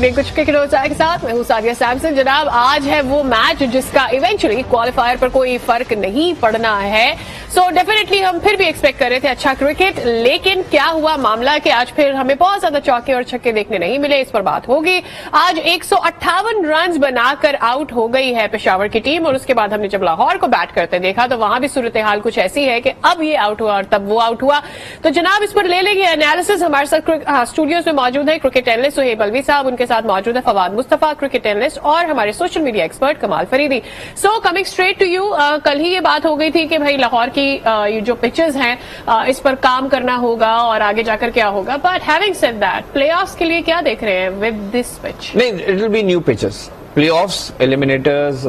Evening कुछ cricket के साथ मैं हूं सादिया सैमसन। जनाब, आज है वो मैच जिसका इवेंचुअली क्वालिफायर पर कोई फर्क नहीं पड़ना है। सो डेफिनेटली हम फिर भी एक्सपेक्ट कर रहे थे अच्छा क्रिकेट, लेकिन क्या हुआ मामला कि आज फिर हमें बहुत ज्यादा चौके और छक्के देखने नहीं मिले। इस पर बात होगी। आज 158 रन बनाकर आउट हो गई है पेशावर की टीम, और उसके बाद हमने जब लाहौर को बैट करते देखा तो वहां भी सूरत हाल कुछ ऐसी है कि अब ये आउट हुआ और तब वो आउट हुआ। तो जनाब, इस पर ले लेंगे एनालिसिस। हमारे साथ स्टूडियोज में मौजूद है क्रिकेट एनालिस्ट सुहेब अलवी साहब, उनके साथ मौजूद है फवाद मुस्तफा क्रिकेट एनालिस्ट, और हमारे social media expert Kamal Faridi. So coming straight to you, कल ही ये बात हो गई थी कि भाई लाहौर की ये जो पिचेस हैं इस पर काम करना होगा और आगे जाकर क्या होगा, but having said that playoffs के लिए क्या देख रहे हैं विद दिस पिच? नहीं, it will be new pitches, playoffs, eliminators,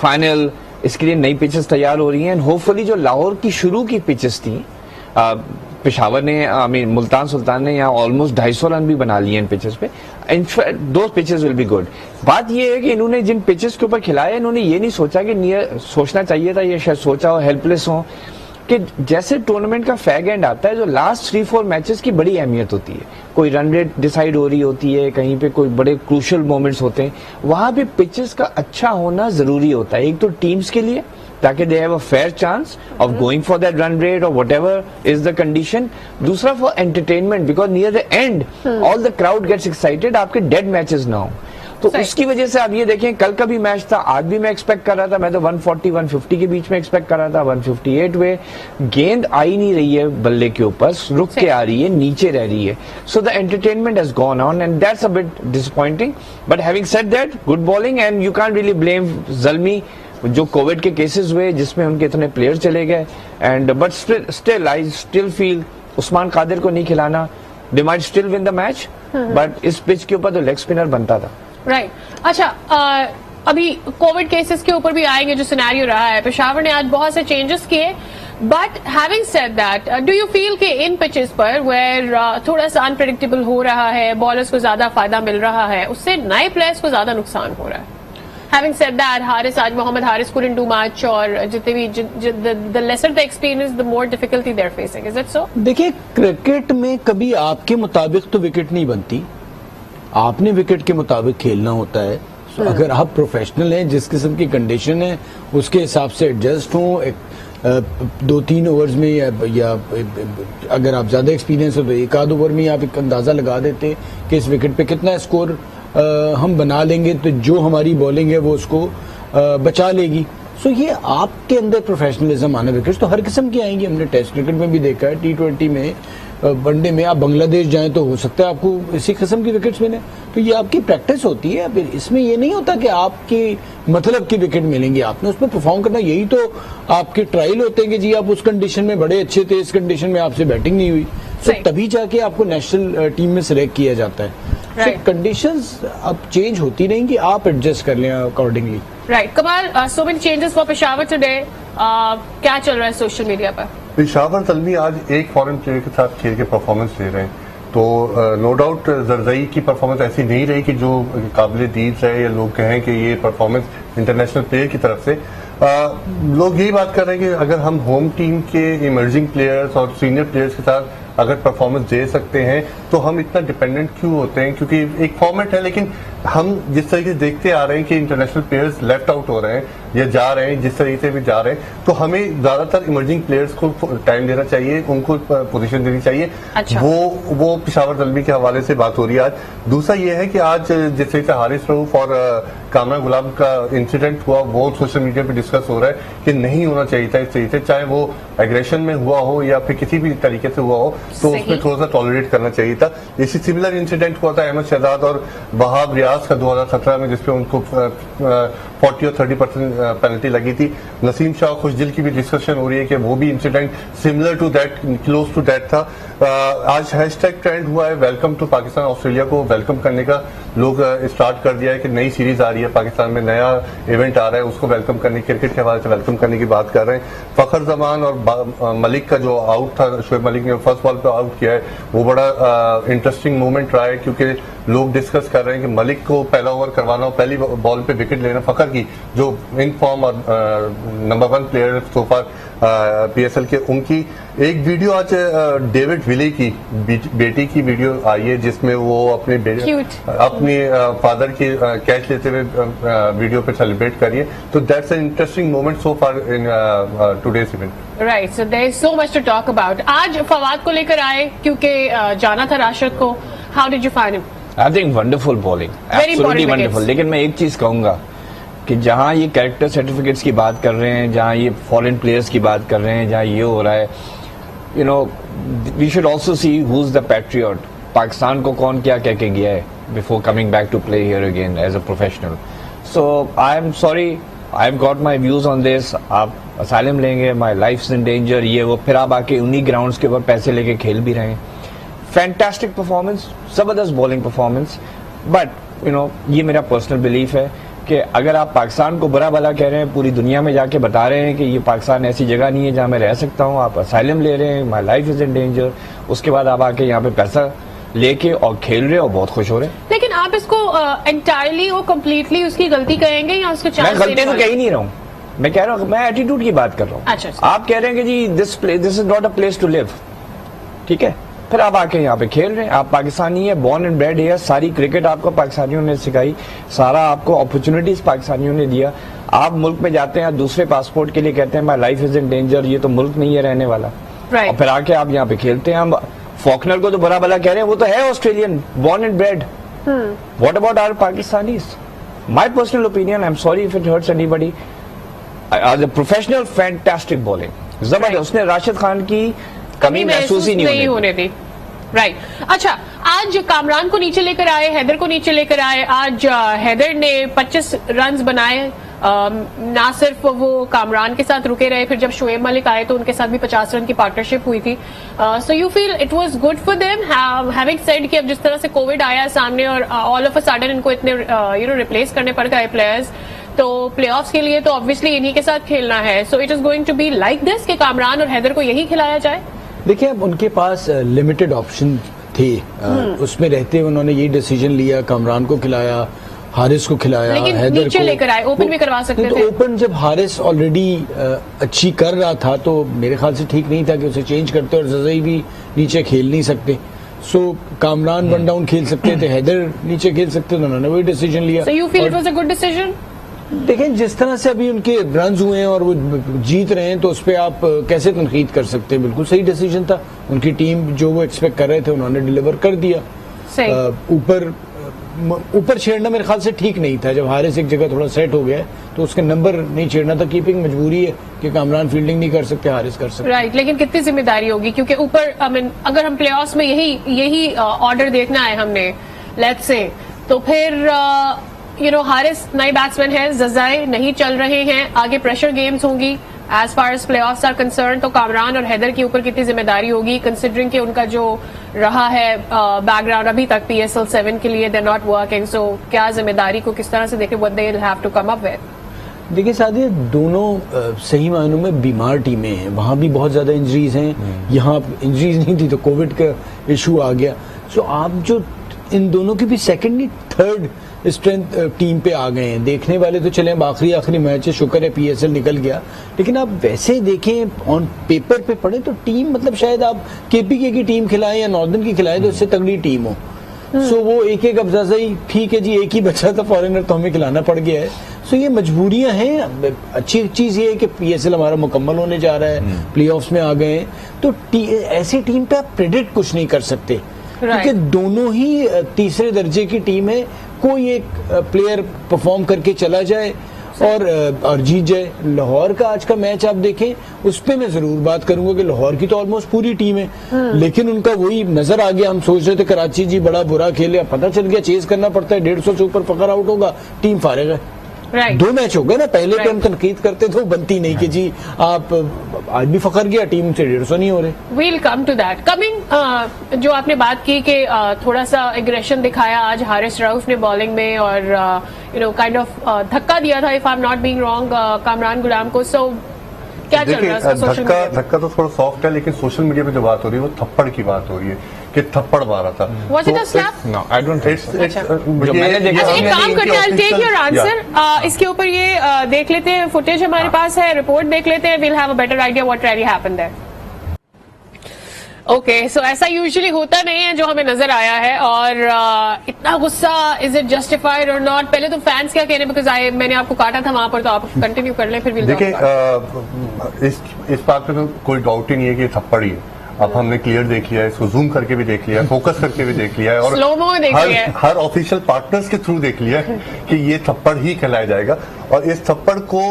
final, इसके लिए नई पिचेस तैयार हो रही हैं। होपफुली जो लाहौर की शुरू की पिचेस थी, पेशावर ने मुल्तान सुल्तान ने यहाँ ऑलमोस्ट 250 रन भी बना लिए इन पिचेस पे। इनफैक्ट दो पिचेस विल बी गुड। बात ये है कि इन्होंने जिन पिचेस के ऊपर खिलाया, इन्होंने ये नहीं सोचा कि सोचना चाहिए था, ये शायद सोचा हो, हेल्पलेस हो, कि जैसे टूर्नामेंट का फैग एंड आता है, जो लास्ट 3-4 मैचेस की बड़ी अहमियत होती है, कोई रन रेट डिसाइड हो रही होती है, कहीं पे कोई बड़े क्रूशियल मोमेंट्स होते हैं, वहां पे पिचेस का अच्छा होना जरूरी होता है। एक तो टीम्स के लिए, ताकि they have a fair chance of going for that run rate और व्हाटएवर इज द कंडीशन। दूसरा for entertainment, because near the end all the crowd gets excited, आपके डेड मैचेस ना हो। तो उसकी वजह से आप ये देखें, कल का भी मैच था, आज भी मैं एक्सपेक्ट कर रहा था, मैं तो 140-150 के बीच में एक्सपेक्ट कर रहा था, 158 वे गेंद आई नहीं रही है बल्ले के ऊपर, रुक के आ रही है, नीचे रह रही है। So the entertainment has gone on and that's a bit disappointing. But having said that, good bowling and you can't really blame Zalmi, जो कोविड के केसेस हुए जिसमें उनके इतने प्लेयर चले गए, and but still I still feel Usman Qadir को नहीं खिलाना, they might still win the match, but इस पिच के ऊपर तो लेग स्पिनर बनता था। राइट। अच्छा, अभी कोविड केसेस के ऊपर भी आएंगे, जो सिनेरियो रहा है। पेशावर ने आज बहुत से चेंजेस किए, but having said that, do you feel कि इन पिचेस पर वेयर थोड़ा सा अनप्रेडिक्टेबल हो रहा है, बॉलर्स को ज्यादा फायदा मिल रहा है, उससे नए प्लेयर्स को ज्यादा नुकसान हो रहा है? Having said that, आज Mohammad Haris couldn't do much, और जितने भी the lesser the experience, the more difficulty they're facing. Is it so? देखिए, क्रिकेट में कभी आपके मुताबिक तो विकेट नहीं बनती, आपने विकेट के मुताबिक खेलना होता है। अगर आप प्रोफेशनल हैं, जिस किस्म की कंडीशन है उसके हिसाब से एडजस्ट हो, 2-3 ओवर्स में या अगर आप ज्यादा एक्सपीरियंस हो तो 1 आध ओवर में आप एक अंदाजा लगा देते कि इस विकेट पे कितना स्कोर हम बना लेंगे, तो जो हमारी बॉलिंग है वो उसको बचा लेगी। सो ये आपके अंदर प्रोफेशनलिज्म आना। विकेट्स तो हर किस्म की आएंगी, हमने टेस्ट क्रिकेट में भी देखा है, T20 में, वनडे में। आप बांग्लादेश जाएं तो हो सकता है आपको इसी किस्म की विकेट्स मिले, तो ये आपकी प्रैक्टिस होती है। फिर इसमें ये नहीं होता कि आपकी मतलब की विकेट मिलेंगी, आपने उसमें परफॉर्म करना, यही तो आपके ट्रायल होते हैं कि जी आप उस कंडीशन में बड़े अच्छे थे, इस कंडीशन में आपसे बैटिंग नहीं हुई, तो तभी जाके आपको नेशनल टीम में सिलेक्ट किया जाता है। कंडीशंस अब चेंज होती रहेंगी, आप एडजस्ट कर लें अकॉर्डिंगली। राइट। कमाल, so many changes for Peshawar today, क्या चल रहा है सोशल मीडिया पर? पेशावर तलवी आज एक फॉरेन प्लेयर के साथ खेल के परफॉर्मेंस ले रहे हैं, तो नो डाउट जरजई की परफॉर्मेंस ऐसी नहीं रही कि जो काबिल दीद है या लोग कहें कि ये परफॉर्मेंस इंटरनेशनल प्लेयर की तरफ से। लोग यही बात कर रहे हैं कि अगर हम होम टीम के इमर्जिंग प्लेयर्स और सीनियर प्लेयर्स के साथ अगर परफॉर्मेंस दे सकते हैं तो हम इतना डिपेंडेंट क्यों होते हैं, क्योंकि एक फॉर्मेट है, लेकिन हम जिस तरीके से देखते आ रहे हैं कि इंटरनेशनल प्लेयर्स लेफ्ट आउट हो रहे हैं या जा रहे हैं, जिस तरीके से भी जा रहे हैं, तो हमें ज्यादातर इमर्जिंग प्लेयर्स को टाइम देना चाहिए, उनको पोजीशन देनी चाहिए। अच्छा। वो पेशावर दलवी के हवाले से बात हो रही है आज। दूसरा ये है कि आज जिस तरीके से हारिस रऊफ और कामरा गुलाब का इंसिडेंट हुआ, वो सोशल मीडिया पे डिस्कस हो रहा है कि नहीं होना चाहिए था इस तरीके से, चाहे वो एग्रेशन में हुआ हो या फिर किसी भी तरीके से हुआ हो, तो उसमें थोड़ा सा टॉलरेट करना चाहिए था। इसी सिमिलर इंसिडेंट हुआ था अहमद शहजाद और वहाब रियाज का 2017 में, जिसपे उनको 40 और 30% पेनल्टी लगी थी। नसीम शाह खुशदिल की भी डिस्कशन हो रही है कि वो भी incident similar to that, close to that था। आज हैशटैग ट्रेंड हुआ है वेलकम टू पाकिस्तान, ऑस्ट्रेलिया को वेलकम करने का लोग स्टार्ट कर दिया है कि नई सीरीज आ रही है पाकिस्तान में, नया इवेंट आ रहा है, उसको वेलकम करने, क्रिकेट के हवाले से वेलकम करने की बात कर रहे हैं। फखर जमान और मलिक का जो आउट था, शोएब मलिक ने फर्स्ट बॉल पे आउट किया है, वो बड़ा इंटरेस्टिंग मोमेंट रहा है, क्योंकि लोग डिस्कस कर रहे हैं कि मलिक को पहला ओवर करवाना हो, पहली बॉल पे विकेट लेना, फखर की जो इन फॉर्म और नंबर 1 प्लेयर सो फार PSL के, उनकी एक वीडियो आज डेविड विले की बेटी की वीडियो आई है जिसमें वो अपने अपनी फादर की कैच लेते हुए वीडियो पे सेलिब्रेट करिए। तो that's an interesting moment so far in today's event. Right, so there is so much to talk about. आज फवाद को लेकर आए क्योंकि जाना था राशिद को। How did you find him? I think wonderful bowling, absolutely wonderful. लेकिन मैं एक चीज कहूंगा कि जहां ये कैरेक्टर सर्टिफिकेट्स की बात कर रहे हैं, जहां ये फॉरेन प्लेयर्स की बात कर रहे हैं, जहां ये हो रहा है, you know, we should also see who is the patriot. Pakistan को कौन क्या कह के गया है before coming back to play here again as a professional. So I am sorry, I have got my views on this. आप asylum लेंगे, my life is in danger, ये वो, फिर आप आके उन्हीं ग्राउंड्स के ऊपर पैसे लेके खेल भी रहे हैं। फैंटास्टिक परफॉर्मेंस, जबरदस्त bowling performance, but you know, ये मेरा पर्सनल बिलीफ है कि अगर आप पाकिस्तान को बुरा भला कह रहे हैं, पूरी दुनिया में जाके बता रहे हैं कि ये पाकिस्तान ऐसी जगह नहीं है जहां मैं रह सकता हूं, आप असाइलम ले रहे हैं, माई लाइफ इज इन डेंजर, उसके बाद आप आके यहाँ पे पैसा लेके और खेल रहे और बहुत खुश हो रहे हैं। लेकिन आप इसको एंटायरली और कंप्लीटली उसकी गलती कहेंगे या उसको चांस? मैं गलती तो कह ही नहीं रहा हूँ, मैं कह रहा हूँ, मैं एटीट्यूड की बात कर रहा हूँ। अच्छा। आप कह रहे हैं कि जी this is not a place to live, ठीक है, फिर आप आके यहाँ पे खेल रहे हैं। आप पाकिस्तानी है, बॉर्न एंड ब्रेड है, सारी क्रिकेट आपको पाकिस्तानियों ने सिखाई, सारा आपको अपॉर्चुनिटीज पाकिस्तानियों ने दिया। आप मुल्क में जाते हैं, दूसरे पासपोर्ट के लिए कहते हैं माई लाइफ इज इन डेंजर, ये तो मुल्क नहीं है रहने वाला, और फिर आके आप यहाँ पे खेलते हैं। हम फॉकनर को तो बुरा भला कह रहे हैं, वो तो है Australian, born and bred. What about our Pakistanis? My personal opinion, I am sorry if it hurts anybody, as a professional fantastic bowling, जबरदस्त। उसने राशिद खान की कमी महसूस ही नहीं होने दी। राइट। अच्छा, आज कामरान को नीचे लेकर आए, हैदर को नीचे लेकर आए। आज हैदर ने 25 रन बनाए, ना सिर्फ वो कामरान के साथ रुके रहे, फिर जब शोएब मलिक आए तो उनके साथ भी 50 रन की पार्टनरशिप हुई थी। So you feel it was good for them, having said कि अब जिस तरह से कोविड आया सामने और ऑल ऑफ अ सडन इनको इतने रिप्लेस करने पड़ गए प्लेयर्स, तो प्लेऑफ्स के लिए तो ऑब्वियसली इन्हीं के साथ खेलना है। So it is going to be like this कि कामरान और हैदर को यही खिलाया जाए? देखिए, अब उनके पास लिमिटेड ऑप्शन थे, उसमें रहते उन्होंने ये डिसीजन लिया, कामरान को खिलाया, हारिस को खिलाया, लेकिन हैदर नीचे लेकर आए, ओपन भी करवा सकते थे। तो ओपन जब हारिस ऑलरेडी अच्छी कर रहा था तो मेरे ख्याल से ठीक नहीं था कि उसे चेंज करते, और जज़ई भी नीचे खेल नहीं सकते। सो कामरान वन डाउन खेल सकते थे, हैदर नीचे खेल सकते थे, उन्होंने वही डिसीजन लिया। So you feel it was a good decision? देखें, जिस तरह से अभी उनके रन हुए हैं और वो जीत रहे हैं, तो उस पर आप कैसे तनकीद कर सकते हैं? बिल्कुल सही डिसीजन था, उनकी टीम जो वो एक्सपेक्ट कर रहे थे उन्होंने डिलीवर कर दिया। ऊपर छेड़ना मेरे ख्याल से ठीक नहीं था। जब हारिस एक जगह थोड़ा सेट हो गया तो उसके नंबर नहीं छेड़ना था। कीपिंग मजबूरी है कि कामरान फील्डिंग नहीं कर सकते, हारिस कर सकते। राइट, लेकिन कितनी जिम्मेदारी होगी, क्योंकि ऊपर अगर हम प्लेऑफ्स में यही ऑर्डर देखना है हमने, लेट्स से, तो फिर हारिस नए बैट्समैन है, जज़ाई नहीं चल रहे हैं, आगे प्रेशर गेम्स होंगी as far as playoffs are concern, तो कामरान और हैदर के ऊपर कितनी जिम्मेदारी होगी, कंसिडरिंग कि उनका जो रहा है बैकग्राउंड अभी तक PSL 7 के लिए, दे नॉट वर्किंग। सो क्या जिम्मेदारी को किस तरह से देखें, what they will have to come up with? देखिए सादिया, दोनों सही मायनों में बीमार टीमें हैं, वहां भी बहुत ज्यादा इंजरीज हैं, यहाँ इंजरीज नहीं थी तो कोविड का इशू आ गया। सो आप जो इन दोनों की भी सेकंड नहीं थर्ड स्ट्रेंथ टीम पे आ गए हैं। देखने वाले तो चले, आखिरी मैच है, शुक्र है PSL निकल गया, लेकिन आप वैसे देखें, ऑन पेपर पे पढ़े तो टीम, मतलब शायद आप KPK की टीम खिलाएं या नॉर्दर्न की खिलाएं तो उससे तगड़ी टीम हो। सो वो एक अफजाजा ही ठीक है जी, एक ही बचा था फॉरेनर तो हमें खिलाना पड़ गया है। सो ये मजबूरियां हैं। अच्छी चीज ये है कि PSL हमारा मुकम्मल होने जा रहा है, प्लेऑफ्स में आ गए हैं, तो ऐसी टीम पे आप प्रेडिक्ट कुछ नहीं कर सकते, क्योंकि दोनों ही तीसरे दर्जे की टीम है। कोई एक प्लेयर परफॉर्म करके चला जाए और जीत जाए। लाहौर का आज का मैच आप देखें, उस पर मैं जरूर बात करूंगा कि लाहौर की तो ऑलमोस्ट पूरी टीम है, लेकिन उनका वही नजर आ गया। हम सोच रहे थे कराची जी बड़ा बुरा खेले, पता चल गया चेज करना पड़ता है, 150 से ऊपर फकर आउट होगा, टीम फारिग है। दो मैच हो गए ना, पहले पे हम तनकीद करते थे, बनती नहीं कि जी आप आज भी फकर गया, टीम से 150 नहीं हो रहे। We'll come to that coming. जो आपने बात की कि थोड़ा सा एग्रेशन दिखाया आज हारिस रऊफ ने बॉलिंग में, और काइंड ऑफ धक्का दिया था, if I am not being wrong, Kamran Ghulam को। सो क्या चल रहा है उसका सोशल मीडिया पे? धक्का तो थोड़ा सॉफ्ट है, लेकिन सोशल मीडिया पे जो बात हो रही है वो थप्पड़ की बात हो रही है कि थप्पड़ मारा था। Was it a slap? No, I don't think so. अच्छा। जो मैंने देखा अच्छा, एक हमने काम करते हैं, I'll take your answer. इसके ऊपर ये देख लेते हैं, फुटेज हमारे पास है, रिपोर्ट देख लेते हैं, we'll have a better idea what really happened there. Okay, so ऐसा यूजुअली होता नहीं है जो हमें नजर आया है, और इतना गुस्सा, इज इट जस्टिफाइड और नॉट? पहले तो फैंस क्या कह रहे हैं, बिकॉज मैंने आपको काटा था वहां पर, तो आप कंटिन्यू कर लें, फिर we'll talk about it. देखिए, इस बात पे तो कोई डाउट ही नहीं है कि ये थप्पड़ ही है। अब हमने क्लियर देख लिया है, इसको जूम करके भी देख लिया है, फोकस करके भी देख लिया है, और स्लो-मो में देख लिया है। हर ऑफिशियल पार्टनर्स के थ्रू देख लिया है कि ये थप्पड़ ही कहलाया जाएगा। और इस थप्पड़ को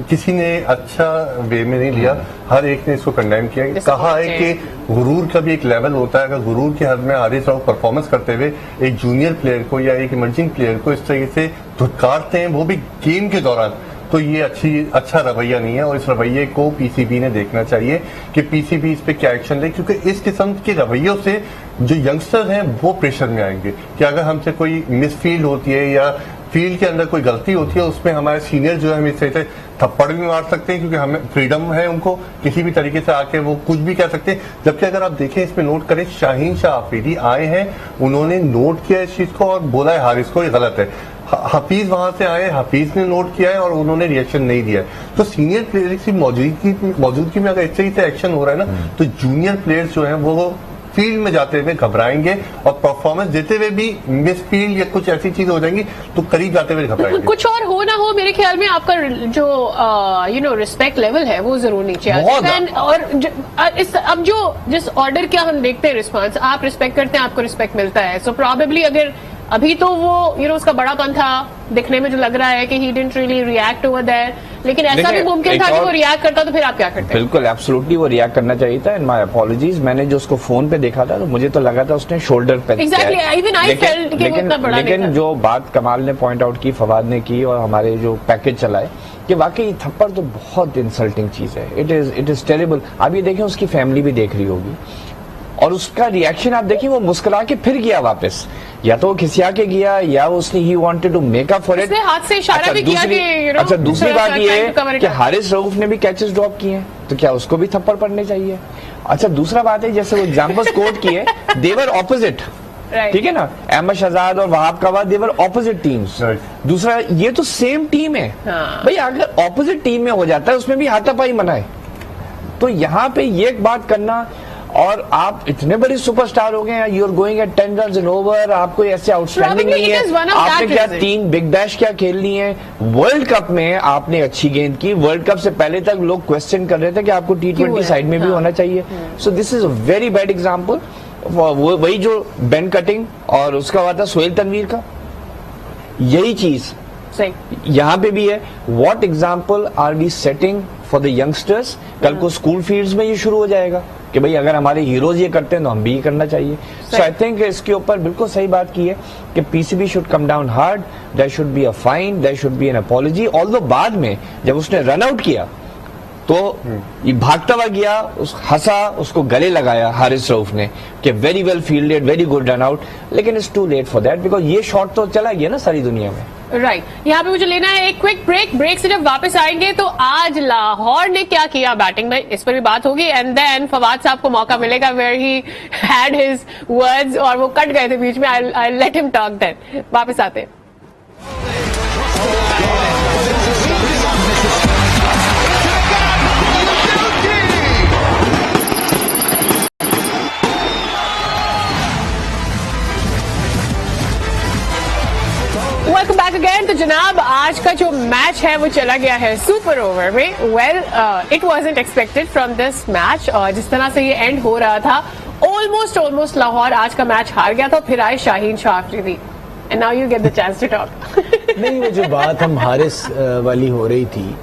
किसी ने अच्छा वे में नहीं लिया, हर एक ने इसको कंडेम किया, कहा है कि गुरूर का भी एक लेवल होता है। अगर गुरूर के हद में हारिस राव परफॉर्मेंस करते हुए एक जूनियर प्लेयर को या एक इमर्जिंग प्लेयर को इस तरीके से धुतकारते हैं, वो भी गेम के दौरान, तो ये अच्छा रवैया नहीं है। और इस रवैये को पीसीबी ने देखना चाहिए कि पीसीबी इस पे क्या एक्शन ले, क्योंकि इस किस्म के रवैयों से जो यंगस्टर हैं वो प्रेशर में आएंगे कि अगर हमसे कोई मिसफील्ड होती है या फील्ड के अंदर कोई गलती होती है, उसमें हमारे सीनियर जो है हम इस तरह से थप्पड़ भी मार सकते हैं, क्योंकि हमें फ्रीडम है, उनको किसी भी तरीके से आके वो कुछ भी कह सकते हैं। जबकि अगर आप देखें, इसमें नोट करें, शाहीन शाह आफरीदी आए हैं, उन्होंने नोट किया इस चीज को और बोला है हारिस को ये गलत है। हफीज वहां से आए, हफीज ने नोट किया है और उन्होंने रिएक्शन नहीं दिया है। तो सीनियर प्लेयर्स की मौजूदगी में अगर इस तरीके से एक्शन हो रहा है ना, तो जूनियर प्लेयर्स जो है वो फील्ड में जाते हुए घबराएंगे और परफॉर्मेंस देते हुए भी मिस फील्ड या कुछ ऐसी चीज हो जाएंगी तो करीब जाते हुए घबराएंगे। कुछ और हो ना हो, मेरे ख्याल में आपका जो रिस्पेक्ट लेवल है वो जरूर नीचे आ बहुत जाएगा। और अब जो जिस ऑर्डर का हम देखते हैं रिस्पांस, आप रिस्पेक्ट करते हैं, आपको रिस्पेक्ट मिलता है, सो प्रोबेबली अगर अभी तो वो उसका बड़ापन था, दिखने में जो लग रहा है कि he didn't really react over there, लेकिन ऐसा भी मुमकिन था कि वो रिएक्ट करता, तो फिर आप क्या करते? बिल्कुल, एब्सोल्युटली वो रिएक्ट करना चाहिए था। एंड माय अपॉलॉजीज, मैंने जो उसको फोन पे देखा था तो मुझे तो लगा था उसने शोल्डर पे लेकिन जो बात कमाल ने पॉइंट आउट की, फवाद ने की और हमारे जो पैकेज चलाए, कि वाकई थप्पड़ तो बहुत इंसल्टिंग चीज है। It is terrible. आप ये देखें, उसकी फैमिली भी देख रही होगी और उसका रिएक्शन आप देखिए, वो मुस्कुरा के फिर गया वापस, या तो वो खिसिया के गया या उसने he wanted to make up for it. उसने हाथ से इशारा भी किया कि अच्छा, दूसरी बात ये है कि हारिस रऊफ ने भी कैचेस ड्रॉप किए हैं, तो क्या उसको भी थप्पड़ पड़ने चाहिए? अच्छा, दूसरा बात है, जैसे वो एग्जांपल्स कोट किए, देवर ऑपोजिट, ठीक है ना, अहमद शहजाद और वहाब का बाद देवर ऑपोजिट टीम्स। दूसरा, ये तो सेम टीम है भाई, अगर ऑपोजिट टीम में हो जाता है उसमें भी हाथापाई मना है। तो यहाँ पे ये एक बात करना, और आप इतने बड़े सुपरस्टार हो गए हैं, you are going at 10 runs in over, आपको ऐसे आउटस्टैंडिंग नहीं है, आपने क्या 3 बिग बैश क्या खेलनी है? वर्ल्ड कप में आपने अच्छी गेंद की, वर्ल्ड कप से पहले तक लोग क्वेश्चन कर रहे थे कि आपको T20 साइड में भी होना चाहिए। So this is a very bad example. वही जो बेन कटिंग और उसका हुआ था सोहेल तनवीर का, यही चीज यहाँ पे भी है। What example are we setting for the youngsters? कल को स्कूल फील्ड्स में ये शुरू हो जाएगा कि भाई अगर हमारे हीरोज ये करते हैं तो हम भी ये करना चाहिए। सो आई थिंक इसके ऊपर बिल्कुल सही बात की है कि PCB should come down hard, there should be a fine, there should be an apology. Although बाद में जब उसने रन आउट किया तो ये भागता हुआ गया, हंसा, उसको गले लगाया हारिस रऊफ ने कि very well fielded, very good run out, लेकिन it's too late for that, because ये शॉट तो चला गया ना सारी दुनिया में। राइट, यहाँ पे मुझे लेना है एक क्विक ब्रेक। ब्रेक से जब वापस आएंगे तो आज लाहौर ने क्या किया बैटिंग में, इस पर भी बात होगी, एंड देन फवाद साहब को मौका मिलेगा where he had his words और वो कट गए थे बीच में। I let him talk then. वापस आते हैं। Welcome back again. तो जनाब, आज का जो मैच है वो चला गया है सुपर ओवर में। Well, it wasn't expected from this match, और जिस तरह से ये एंड हो रहा था, ऑलमोस्ट लाहौर आज का मैच हार गया था। फिर आए Shaheen Shah Afridi, and now you get the chance to talk. नहीं, वो जो बात हम हारिस वाली हो रही थी,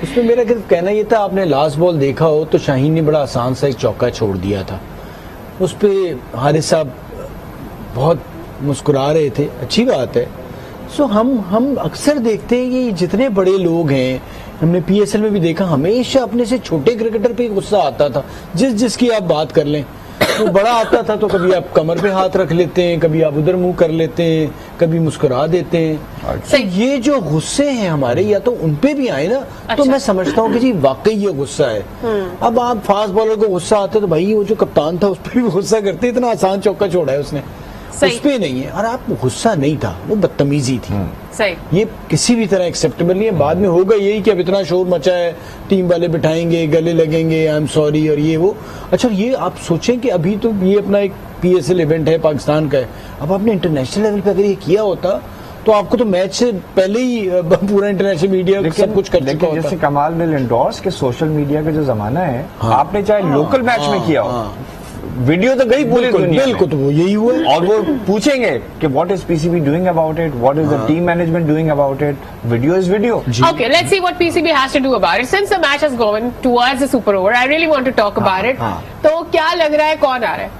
उसमें मेरा कहना ये था, आपने लास्ट बॉल देखा हो तो शाहीन ने बड़ा आसान सा एक चौका छोड़ दिया था, उस पर हारिस साहब बहुत मुस्कुरा रहे थे, अच्छी बात है। सो हम अक्सर देखते हैं कि जितने बड़े लोग हैं, हमने पीएसएल में भी देखा, हमेशा अपने से छोटे क्रिकेटर पे गुस्सा आता था, जिसकी आप बात कर लें। वो बड़ा आता था तो कभी आप कमर पे हाथ रख लेते हैं, कभी आप उधर मुंह कर लेते हैं, कभी मुस्कुरा देते हैं। तो ये जो गुस्से हैं हमारे, या तो उनपे भी आए ना, तो मैं समझता हूँ कि जी वाकई ये गुस्सा है। अब आप फास्ट बॉलर को गुस्सा आता है तो भाई वो जो कप्तान था उस पर भी गुस्सा करते, इतना आसान चौका छोड़ा है उसने, उस पे नहीं है। और आप गुस्सा नहीं था, वो बदतमीजी थी। सही, ये किसी भी तरह एक्सेप्टेबल नहीं है। बाद में होगा यही कि अब इतना शोर मचा है, टीम वाले बिठाएंगे, गले लगेंगे, आई एम सॉरी और ये वो। अच्छा, ये आप सोचें कि अभी तो ये अपना एक PSL इवेंट है, पाकिस्तान का है। अब आपने इंटरनेशनल लेवल पे अगर ये किया होता तो आपको तो मैच से पहले ही पूरा इंटरनेशनल मीडिया सब कुछ कर चुका होता। जैसे कमाल विल एंडोर्स के सोशल मीडिया का जो जमाना है, आपने चाहे लोकल मैच में किया हो, वीडियो तो गई पूरी दुनिया बिल्कुल, तो वो यही हुआ है। और वो पूछेंगे कि what is PCB doing about it, what is the team management doing about it. Video is video. Okay, let's see what PCB has to do about it. Since the match has gone towards the super over, I really want to talk about it. तो क्या लग रहा है, कौन आ रहा है?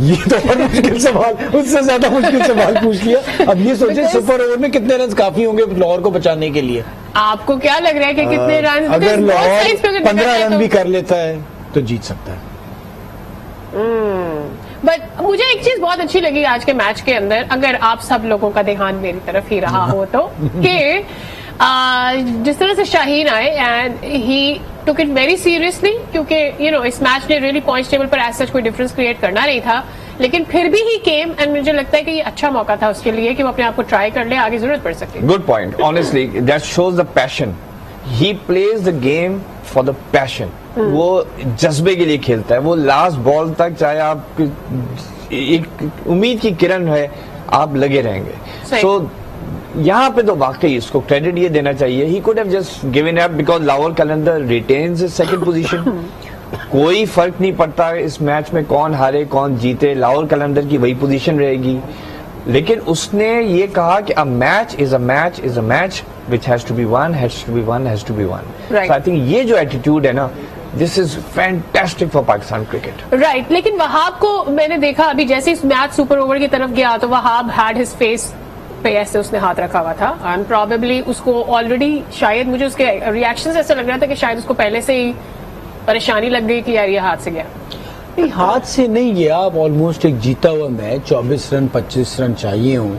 ये तो बहुत मुश्किल सवाल, उससे ज्यादा मुश्किल सवाल पूछ लिया। अब ये सोचे सुपर ओवर में कितने रन काफी होंगे लाहौर को बचाने के लिए। आपको क्या लग रहा है कि कितने रन? अगर लाहौर 15 रन भी कर लेता है तो जीत सकता है। बट मुझे एक चीज बहुत अच्छी लगी आज के मैच के अंदर, अगर आप सब लोगों का ध्यान मेरी तरफ ही रहा हो तो, कि जिस तरह से शाहीन आए and he took it very seriously, क्योंकि इस मैच ने रियली पॉइंट्स टेबल पर एज सच कोई डिफरेंस क्रिएट करना नहीं था, लेकिन फिर भी ही केम, एंड मुझे लगता है कि ये अच्छा मौका था उसके लिए कि वो अपने आप को ट्राई कर ले, आगे जरूरत पड़ सकती है। Good point, honestly that shows the passion. He plays the game for the passion. वो जज्बे के लिए खेलता है, वो लास्ट बॉल तक, चाहे आप एक उम्मीद की किरण है, आप लगे रहेंगे। सो यहाँ पे तो वाकई इसको क्रेडिट ये देना चाहिए, he could have just given up because Lahore Qalandar retains second position. कोई फर्क नहीं पड़ता इस मैच में कौन हारे कौन जीते, लाहौर कलंदर की वही पोजीशन रहेगी। लेकिन उसने ये कहा कि a match is a match is a match which has to be won, has to be won, has to be won. Right. So I think ये जो एटीट्यूड है ना, this is fantastic for Pakistan cricket. Right, लेकिन वहाब को मैंने देखा अभी जैसे इस मैच सुपर ओवर की तरफ गया तो वहाब हैड हिज फेस पे ऐसे उसने हाथ रखा हुआ था, एंड प्रोबेबली उसको ऑलरेडी, शायद मुझे उसके रिएक्शन से ऐसा लग रहा था कि शायद उसको पहले से ही परेशानी लग गई कि यार ये हाथ से गया। नहीं, हाथ से नहीं गया। आप ऑलमोस्ट एक जीता हुआ मैच, 24 रन 25 रन चाहिए हों,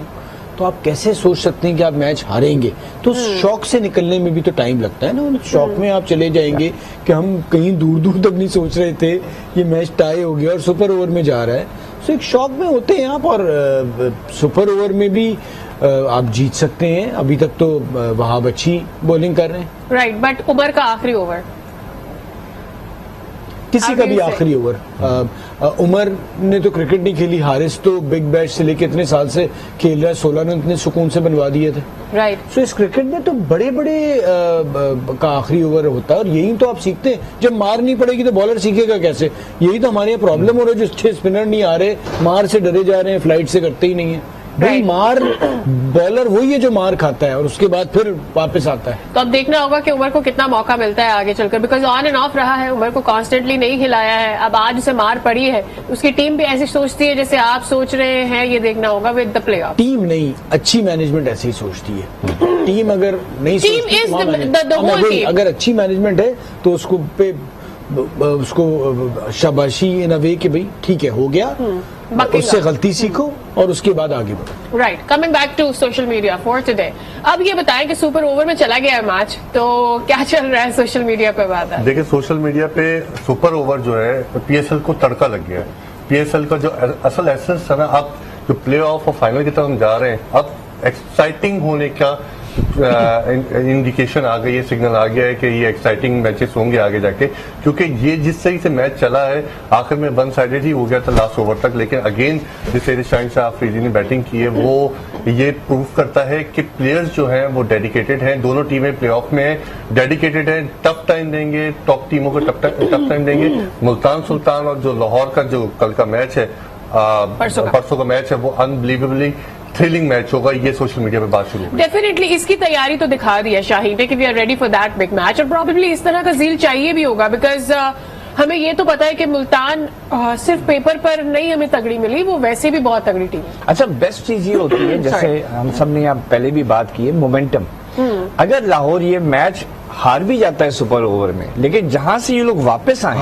तो आप कैसे सोच सकते हैं कि आप मैच हारेंगे? तो शौक से निकलने में भी तो टाइम लगता है ना। शौक में आप चले जाएंगे कि हम कहीं दूर दूर तक नहीं सोच रहे थे, ये मैच टाई हो गया और सुपर ओवर में जा रहा है। तो एक शौक में होते हैं आप, और सुपर ओवर में भी आप जीत सकते हैं। अभी तक तो वहाब अच्छी बॉलिंग कर रहे हैं। राइट, बट उमर का आखिरी ओवर, किसी का भी आखिरी ओवर। उमर ने तो क्रिकेट नहीं खेली, हारिस तो बिग बैश से लेके इतने साल से खेल रहा है, 16 रन इतने सुकून से बनवा दिए थे। राइट, सो इस क्रिकेट में तो बड़े बड़े का आखिरी ओवर होता है, और यही तो आप सीखते हैं। जब मार नहीं पड़ेगी तो बॉलर सीखेगा कैसे? यही तो हमारे यहाँ प्रॉब्लम हो रहा है, जो अच्छे स्पिनर नहीं आ रहे, मार से डरे जा रहे हैं, फ्लाइट से करते ही नहीं है। भाई मार, बॉलर वही है जो मार खाता है और उसके बाद फिर वापस आता है। तो अब देखना होगा कि उमर को कितना मौका मिलता है आगे चलकर, बिकॉज ऑन एंड ऑफ रहा है, उमर को कॉन्स्टेंटली नहीं खिलाया है। अब आज उसे मार पड़ी है, उसकी टीम भी ऐसी सोचती है जैसे आप सोच रहे हैं, ये देखना होगा with the play of. Team नहीं, अच्छी मैनेजमेंट ऐसे ही सोचती है। टीम अगर नहीं टीम सोचती, इज हाँ, द होल टीम। अगर अच्छी मैनेजमेंट है तो उसको शाबाशी इन अ वे कि भाई ठीक है, हो गया, उससे गलती सीखो और उसके बाद आगे बढ़ो। Right, coming back to social media for today, अब ये बताएं कि सुपर ओवर में चला गया है मैच, तो क्या चल रहा है सोशल मीडिया पे? बात है, देखिए सोशल मीडिया पे सुपर ओवर जो है PSL को तड़का लग गया है। PSL का जो असल एसेंस था ना, अब जो प्ले ऑफ और फाइनल की तरफ हम जा रहे हैं, अब एक्साइटिंग होने का इंडिकेशन आ गई है, सिग्नल आ गया है कि ये एक्साइटिंग मैचेस होंगे आगे जाके, क्योंकि ये जिस तरीके से मैच चला है आखिर में वन साइडेड ही हो गया था लास्ट ओवर तक। लेकिन अगेन जिस तरह शाहीन शाह अफरीदी ने बैटिंग की है, वो ये प्रूव करता है कि प्लेयर्स जो हैं वो डेडिकेटेड हैं। दोनों टीमें प्लेऑफ में हैं, डेडिकेटेड हैं, टफ टाइम देंगे, टॉप टीमों को टफ टाइम देंगे। मुल्तान सुल्तान और जो लाहौर का जो कल का मैच है, परसों का मैच है, वो अनबिलीवेबली थ्रिलिंग मैच होगा। ये सोशल मीडिया पे बात शुरू हो गई। डेफिनेटली इसकी तैयारी तो दिखा दी है शाहीन ने कि we are ready for that big match, और प्रोबेबली इस तरह का जील चाहिए भी होगा, बिकॉज हमें ये तो पता है कि मुल्तान सिर्फ पेपर पर नहीं हमें तगड़ी मिली, वो वैसे भी बहुत तगड़ी टीम है। अच्छा, बेस्ट चीज ये होती है, जैसे हम सब ने यहाँ पहले भी बात की है, मोमेंटम। अगर लाहौर ये मैच हार भी जाता है सुपर ओवर में, लेकिन जहां से ये लोग वापस आए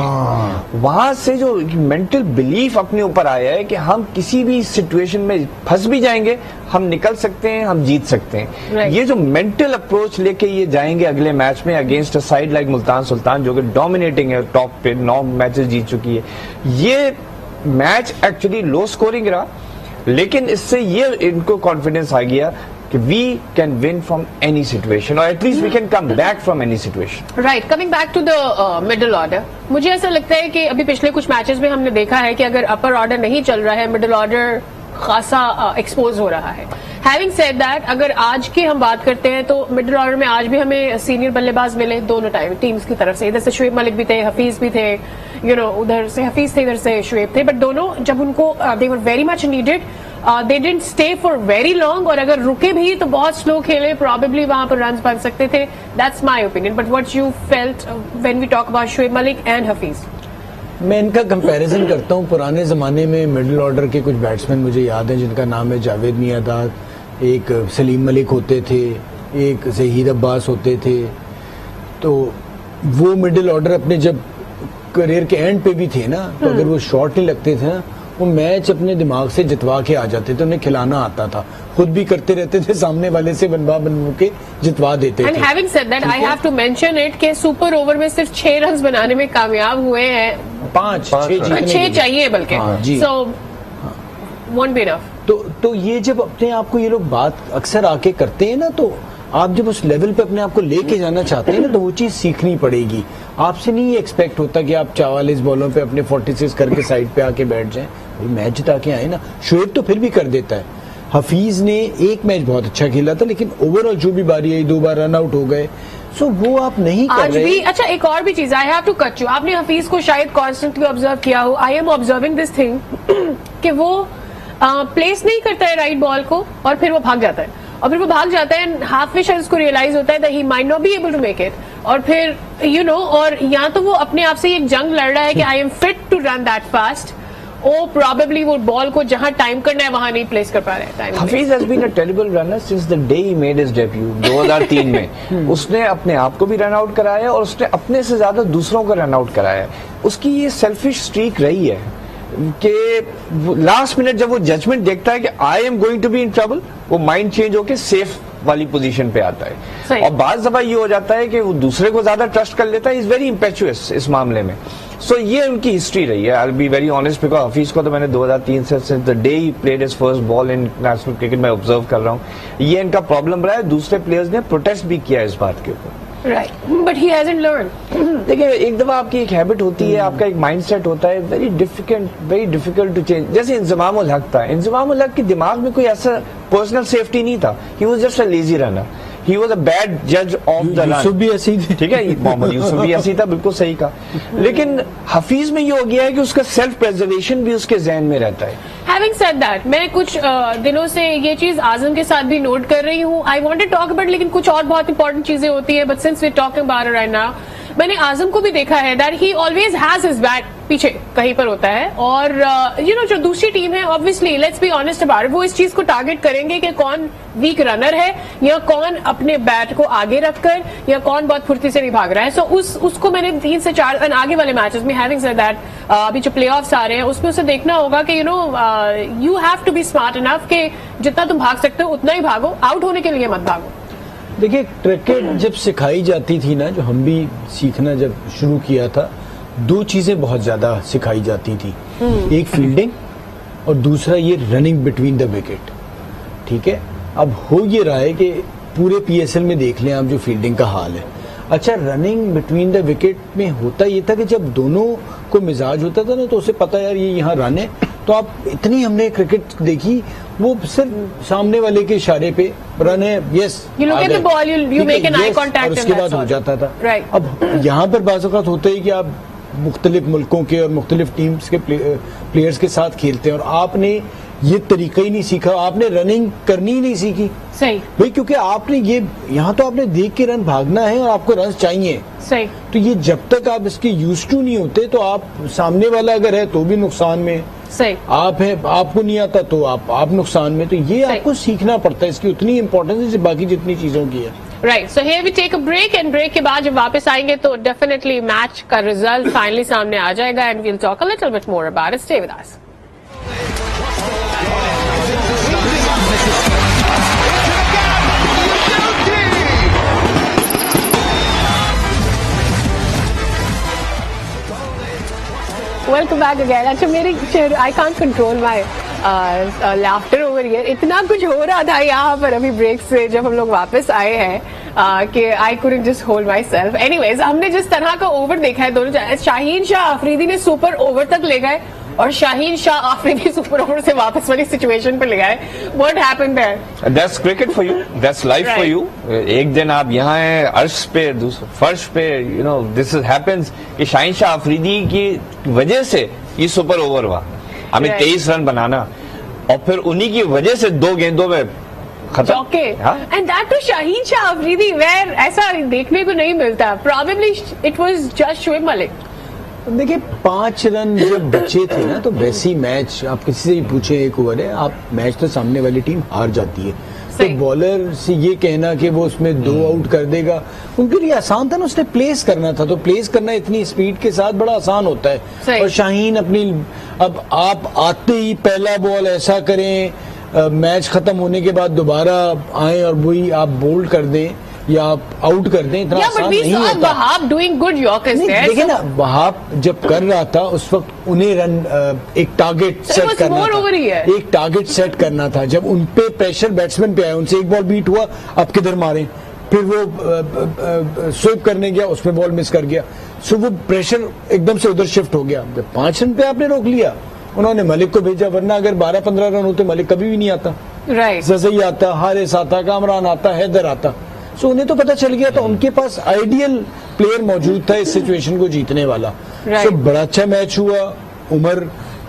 वहां से जो मेंटल बिलीफ अपने ऊपर आया है कि हम किसी भी सिचुएशन में फंस भी जाएंगे, हम निकल सकते हैं, हम जीत सकते हैं। Right. ये जो मेंटल अप्रोच लेके ये जाएंगे अगले मैच में against a side like Multan Sultan जो कि डोमिनेटिंग है, टॉप पे 9 मैचेस जीत चुकी है। ये मैच एक्चुअली लो स्कोरिंग रहा, लेकिन इससे ये इनको कॉन्फिडेंस आ गया कि we can win from any situation और at least we can come back from any situation. Right, coming back to the middle order, मुझे ऐसा लगता है कि अभी पिछले कुछ मैचेस में हमने देखा है कि अगर अपर ऑर्डर नहीं चल रहा है, मिडिल ऑर्डर खासा एक्सपोज हो रहा है। हैविंग सेड दैट, अगर आज की हम बात करते हैं तो मिडिल ऑर्डर में आज भी हमें सीनियर बल्लेबाज मिले दोनों टाइम टीम्स की तरफ से। इधर से शुएब मलिक भी थे, हफीज भी थे, उधर से हफीज थे, इधर से शुएब थे, बट दोनों जब उनको they were very much needed, they didn't stay for very long, और अगर रुके भी तो बहुत स्लो खेले, प्रॉबेबली वहां पर रन बन सकते थे। That's my opinion, but what you felt when we talk about Shoaib Malik and Hafeez? मैं इनका कंपैरिजन करता हूँ। पुराने ज़माने में मिडिल ऑर्डर के कुछ बैट्समैन मुझे याद हैं जिनका नाम है जावेद मियादाद, एक सलीम मलिक होते थे, एक जहीर अब्बास होते थे। तो वो मिडिल ऑर्डर अपने जब करियर के एंड पे भी थे ना, तो अगर वो शॉट नहीं लगते थे ना, वो मैच अपने दिमाग से जितवा के आ जाते थे। उन्हें खिलाना आता था, खुद भी करते रहते थे, सामने वाले से बनवा के जितवा देते थे। And having said that, I have to mention it कि सुपर ओवर में सिर्फ 6 रन बनाने में कामयाब हुए हैं। 6 चाहिए बल्कि, सो वोंट बी इनफ। तो ये जब अपने आप को ये लोग बात अक्सर आके करते हैं ना, तो आप जब उस लेवल पे अपने आप को लेके जाना चाहते हैं ना, तो वो चीज सीखनी पड़ेगी। आपसे नहीं एक्सपेक्ट होता कि आप 44 बॉलों पे अपने 46 करके साइड पे आके बैठ जाएं। मैच जिता के आए ना, शुएब तो फिर भी कर देता है। हफीज ने एक मैच बहुत अच्छा खेला था, लेकिन ओवरऑल जो भी बारी आई 2 बार रन आउट हो गए। सो वो आप नहीं कर आज रहे। भी अच्छा, एक और भी चीज, I have to cut you. आपने हफीज को शायद कॉन्स्टेंटली ऑब्जर्व किया हो, I am observing this thing कि वो प्लेस नहीं करता है राइट बॉल को और फिर वो भाग जाता है, और फिर वो भाग जाता है, हाफ में शायद उसको रियलाइज होता है that he might not be able to make it, और फिर और या तो वो अपने आप से एक जंग लड़ रहा है कि I am fit to run that fast, oh probably वो बॉल को जहां टाइम करना है वहां नहीं प्लेस कर पा रहे हैं। Hafeez has been a terrible runner since the day he made his debut 2003 में। उसने अपने आप को भी रन आउट कराया और उसने अपने से ज्यादा दूसरों को रन आउट कराया। उसकी ये सेल्फिश स्ट्रीक रही है कि लास्ट मिनट जब वो जजमेंट देखता है कि I am going to be in trouble, वो माइंड चेंज होकर सेफ वाली पोजीशन पे आता है। और बाज दफा ये हो जाता है कि वो दूसरे को ज्यादा ट्रस्ट कर लेता है, इज वेरी इम्पेचुअस इस मामले में। सो ये उनकी हिस्ट्री रही है। आई will be very honest, because Hafeez को तो मैंने 2003 से since the day he played his first ball in national cricket मैं ऑब्जर्व कर रहा हूँ। ये इनका प्रॉब्लम रहा है। दूसरे प्लेयर्स ने प्रोटेस्ट भी किया इस बात के ऊपर। Right, but he hasn't learn. देखिए, एक दफा आपकी एक हैबिट होती है, आपका एक माइंडसेट होता है, वेरी डिफिकल्ट टू चेंज। जैसे इंजमाम उल हक था, इंजमाम उल हक के दिमाग में कोई ऐसा पर्सनल सेफ्टी नहीं था। He was just a lazy runner, he was a bad जज ऑफ द रन। यूसुफ भी ऐसी थी, ठीक है, मोहम्मद यूसुफ भी ऐसी था, बिल्कुल सही कहा। लेकिन हफीज में ये हो गया है कि उसका सेल्फ प्रिजर्वेशन भी उसके जहन में रहता है। Having said that, मैं कुछ दिनों से ये चीज आजम के साथ भी नोट कर रही हूँ। I want to talk about, लेकिन कुछ और बहुत इंपॉर्टेंट चीजें होती है, but since we talking about it right now, मैंने आजम को भी देखा है that he always has his bat पीछे कहीं पर होता है, और जो दूसरी टीम है, obviously let's be honest about, वो इस चीज को टारगेट करेंगे कि कौन वीक रनर है, या कौन अपने बैट को आगे रखकर, या कौन बहुत फुर्ती से नहीं भाग रहा है। सो उसको मैंने 3 से 4 आगे वाले मैचेस में, हैविंग सेड दैट, अभी जो प्लेऑफ्स आ रहे हैं उसमें उसे देखना होगा कि you have to be smart enough कि जितना तुम भाग सकते हो उतना ही भागो, आउट होने के लिए मत भागो। देखिए, क्रिकेट जब सिखाई जाती थी ना, जो हम भी सीखना जब शुरू किया था, 2 चीजें बहुत ज्यादा सिखाई जाती थी। एक फील्डिंग और दूसरा ये रनिंग बिटवीन द विकेट। ठीक है, अब हो ये रहा है कि पूरे पीएसएल में देख लें आप जो फील्डिंग का हाल है। अच्छा, रनिंग बिटवीन द विकेट में होता ये था कि जब दोनों को मिजाज होता था ना, तो उसे पता यार ये यहाँ रन है, तो आप इतनी हमने क्रिकेट देखी, वो सिर्फ सामने वाले के इशारे पे रन है, yes, You look at the ball, you make an eye contact और उसके and बाद that's हो all. जाता था। Right. अब यहाँ पर बाज़ औक़ात होता है कि आप मुख्तलिफ मुल्कों के और मुख्तलिफ टीम्स के प्लेयर्स के साथ खेलते हैं, और आपने ये तरीका ही नहीं सीखा, आपने रनिंग करनी ही नहीं सीखी। सही भाई, क्योंकि आपने ये यहाँ तो आपने देख के रन भागना है और आपको रन चाहिए। सही, तो ये जब तक आप इसके यूज्ड टू नहीं होते, तो आप सामने वाला अगर है तो भी नुकसान में, सही, आप है आपको नहीं आता तो आप नुकसान में। तो ये सही। आपको सीखना पड़ता है, इसकी उतनी इंपॉर्टेंस है बाकी जितनी चीजों की है। Right, so here we take a break and break के बाद जब वापस आएंगे तो डेफिनेटली मैच का रिजल्ट फाइनली सामने आ जाएगा and we'll talk a little bit more about it. Stay with us. Welcome back again. अच्छा, मेरी I can't control my laughter over here. इतना कुछ हो रहा था यहाँ पर अभी ब्रेक से जब हम लोग वापस आए हैं कि I couldn't just hold my self. Anyways, हमने जिस तरह का ओवर देखा है दोनों, शाहीन शाह अफरीदी ने सुपर ओवर तक ले गए और शाहीन शाह आफरीदी सुपर ओवर से वापस वाली सिचुएशन पे ले गए. What happened there? That's cricket for you, that's life for you. एक दिन आप यहाँ हैं अर्श पे, दूसरे फर्श पे, यू नो दिस हैपेंस कि शाहीन शाह अफरीदी की वजह से ये सुपर ओवर हुआ. हमें 23 रन बनाना और फिर उन्हीं की वजह से 2 गेंदों में खत्म. And that too Shaheen Shah Afridi, where ऐसा देखने को नहीं मिलता. Probably it was just Shoaib Malik. देखिए 5 रन जब बचे थे ना, तो वैसी मैच आप किसी से ही पूछे, एक ओवर है, आप मैच तो सामने वाली टीम हार जाती है. तो बॉलर से ये कहना कि वो उसमें 2 आउट कर देगा, उनके लिए आसान था ना. उसने प्लेस करना था, तो प्लेस करना इतनी स्पीड के साथ बड़ा आसान होता है. और शाहीन अपनी, अब आप आते ही पहला बॉल ऐसा करें, मैच खत्म होने के बाद दोबारा आए और वही आप बोल्ड कर दें या आप आउट कर दें, इतना आसान नहीं होता. Wahab doing good yorkers there. देखिए ना, वहाब जब कर रहा था उस वक्त उन्हें रन एक टारगेट सेट करना था. एक टारगेट सेट करना था. जब उन पे प्रेशर बैट्समैन पे आया, उनसे एक बॉल बीट हुआ, अब किधर मारें, फिर वो स्वीप करने गया, उसमें बॉल मिस कर गया. सो वो प्रेशर एकदम से उधर शिफ्ट हो गया. जब 5 रन पे आपने रोक लिया, उन्होंने मलिक को भेजा, वरना अगर 12-15 रन होते मलिक कभी भी नहीं आता. राइट, जज़ई आता, हारिस आता, कामरान आता, हैदर आता. सो उन्हें तो पता चल गया था, उनके पास आइडियल प्लेयर मौजूद था इस सिचुएशन को जीतने वाला. सो बड़ा अच्छा मैच हुआ. उमर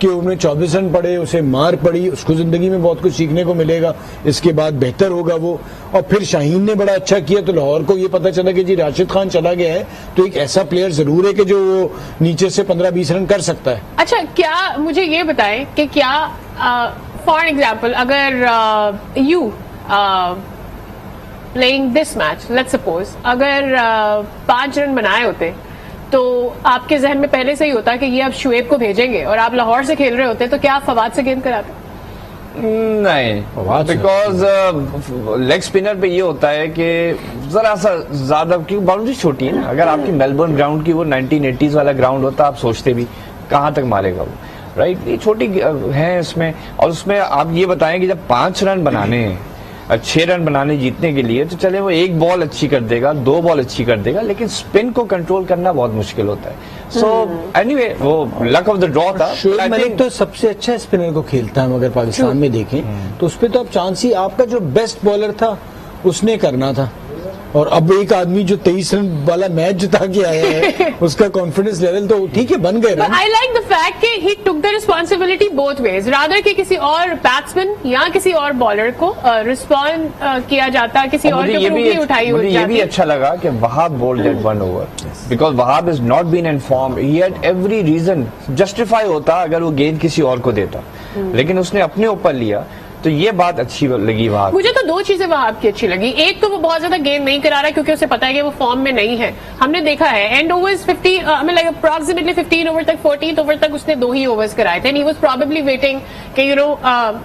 के ओवर में 24 रन पड़े, उसे मार पड़ी, उसको जिंदगी में बहुत कुछ सीखने को मिलेगा. इसके बाद बेहतर होगा वो. और फिर शाहीन ने बड़ा अच्छा किया, तो लाहौर को ये पता चला कि जी राशिद खान चला गया है, तो एक ऐसा प्लेयर जरूर है कि जो नीचे से 15-20 रन कर सकता है. अच्छा, क्या मुझे ये बताएं कि क्या फॉर एग्जाम्पल अगर you playing this match, let's suppose अगर 5 रन बनाए होते तो आपके जहन में पहले से ही होता कि ये अब शुएब को भेजेंगे और आप लाहौर से खेल रहे होते, तो क्या आप फवाद से गेंद कराते? नहीं, बिकॉज लेग स्पिनर पे ये होता है कि जरा सा ज्यादा, क्योंकि बाउंड्री छोटी है ना. अगर आपकी मेलबर्न ग्राउंड की वो 1980s वाला ग्राउंड होता, आप सोचते भी कहाँ तक मारेगा वो. राइट, ये छोटी है इसमें. और उसमें आप ये बताएं कि जब 5 रन बनाने, 6 रन बनाने जीतने के लिए, तो चले वो 1 बॉल अच्छी कर देगा, 2 बॉल अच्छी कर देगा, लेकिन स्पिन को कंट्रोल करना बहुत मुश्किल होता है. सो एनीवे, वो लक ऑफ द ड्रॉ था. शोएब मलिक तो सबसे अच्छा स्पिनर को खेलता है, अगर पाकिस्तान में देखें तो उस पर तो आप चांस ही, आपका जो बेस्ट बॉलर था उसने करना था. और अब एक आदमी जो 23 रन वाला मैच जिता के आया है, उसका कॉन्फिडेंस लेवल तो ठीक है, बन गए. आई लाइक द फैक्ट कि he took the responsibility both ways, rather कि किसी और बैट्समैन या किसी और बॉलर को रिस्पॉन्ड किया जाता, किसी और के ऊपर उंगली उठाई हो जाती. ये भी अच्छा लगा कि Wahab bowled that 1 over, because Wahab is not been in form. He had every reason, justify होता अगर वो गेंद किसी और को देता, लेकिन उसने अपने ऊपर लिया, तो ये बात अच्छी लगी. वहाब, मुझे तो 2 चीजें वहाब की अच्छी लगी. एक तो वो बहुत ज्यादा गेंद नहीं करा रहा क्योंकि उसे पता है कि वो फॉर्म में नहीं है. हमने देखा है and overs 50, like approximately 15 over तक, 14th ओवर तक उसने 2 ही ओवर्स कराए थे. ही वाज प्रोबेबली वेटिंग कि यू नो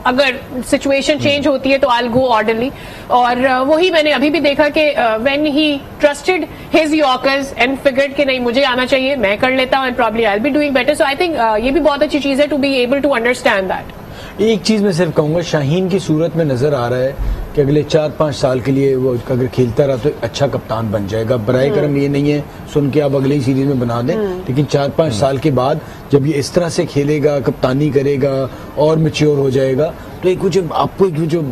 अगर सिचुएशन चेंज होती है तो आई विल गो ऑर्डरली. और वही मैंने अभी भी देखा कि when he trusted his yorkers and figured कि नहीं, मुझे आना चाहिए, मैं कर लेता हूं and probably I will be doing better. So I think ये भी बहुत अच्छी चीज है to be able to understand that. एक चीज मैं सिर्फ कहूंगा, शाहीन की सूरत में नजर आ रहा है कि अगले 4-5 साल के लिए वो अगर खेलता रहा तो अच्छा कप्तान बन जाएगा. बराए करम ये नहीं है सुन के आप अगले ही सीरीज में बना दें, लेकिन 4-5 साल के बाद जब ये इस तरह से खेलेगा, कप्तानी करेगा और मैच्योर हो जाएगा, तो एक कुछ आपको जो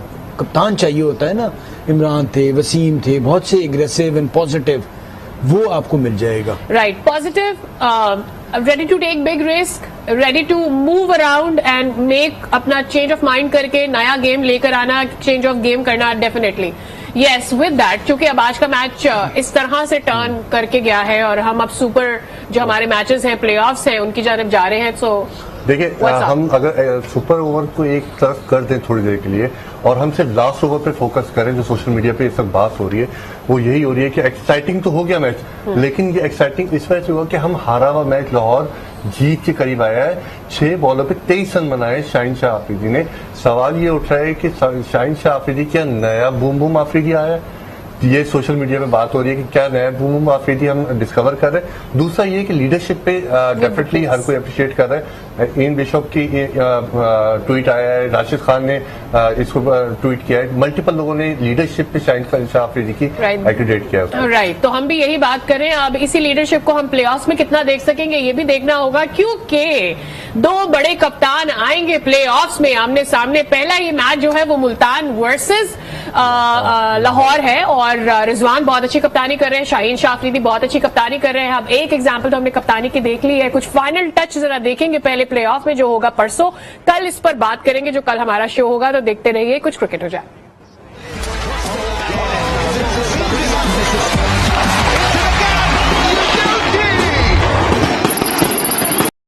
कप्तान चाहिए होता है ना, इमरान थे, वसीम थे, बहुत से एग्रेसिव एंड पॉजिटिव, वो आपको मिल जाएगा. Right, positive, ready to take big risk, ready to move around and make अपना चेंज ऑफ माइंड करके नया गेम लेकर आना, चेंज ऑफ गेम करना. डेफिनेटली यस विद दैट, क्योंकि अब आज का मैच इस तरह से टर्न करके गया है और हम अब सुपर जो हमारे मैचेस हैं, प्लेऑफ्स हैं, उनकी जानब जा रहे हैं. सो देखिए What's up? हम अगर सुपर ओवर को एक तरफ कर दें थोड़ी देर के लिए और हम सिर्फ लास्ट ओवर पे फोकस करें, जो सोशल मीडिया पे इस वक्त बात हो रही है वो यही हो रही है कि एक्साइटिंग तो हो गया मैच, लेकिन ये एक्साइटिंग इस वजह से हुआ कि हम हारा हुआ मैच लाहौर जीत के करीब आया है। 6 बॉलों पे 23 रन बनाए शाहीन शाह आफरीदी ने। सवाल ये उठ रहा है कि शाहीन शाह आफरीदी क्या नया बूम बूम आफरीदी आया है? ये सोशल मीडिया में बात हो रही है कि क्या नया बूम बूम आफरीदी हम डिस्कवर कर रहे हैं। दूसरा ये कि लीडरशिप पे डेफिनेटली हर कोई अप्रिशिएट कर रहा है। इन बिशप की ट्वीट आया है, राशिद खान ने इसको ट्वीट किया है, मल्टीपल लोगों ने लीडरशिप पे शाहीन शाह आफरीदी की एक्रीडेट किया है। राइट, तो हम भी यही बात करें। अब इसी लीडरशिप को हम प्लेऑफ्स में कितना देख सकेंगे ये भी देखना होगा, क्योंकि 2 बड़े कप्तान आएंगे प्लेऑफ्स में आमने सामने। पहला ये मैच जो है वो मुल्तान वर्सेस लाहौर है और रिजवान बहुत अच्छी कप्तानी कर रहे हैं, शाहीन शाह आफरीदी बहुत अच्छी कप्तानी कर रहे हैं। अब एक एग्जांपल तो हमने कप्तानी की देख ली है, कुछ फाइनल टच जरा देखेंगे पहले प्लेऑफ में जो होगा परसों। कल इस पर बात करेंगे जो कल हमारा शो होगा, तो देखते रहिए कुछ क्रिकेट हो जाए।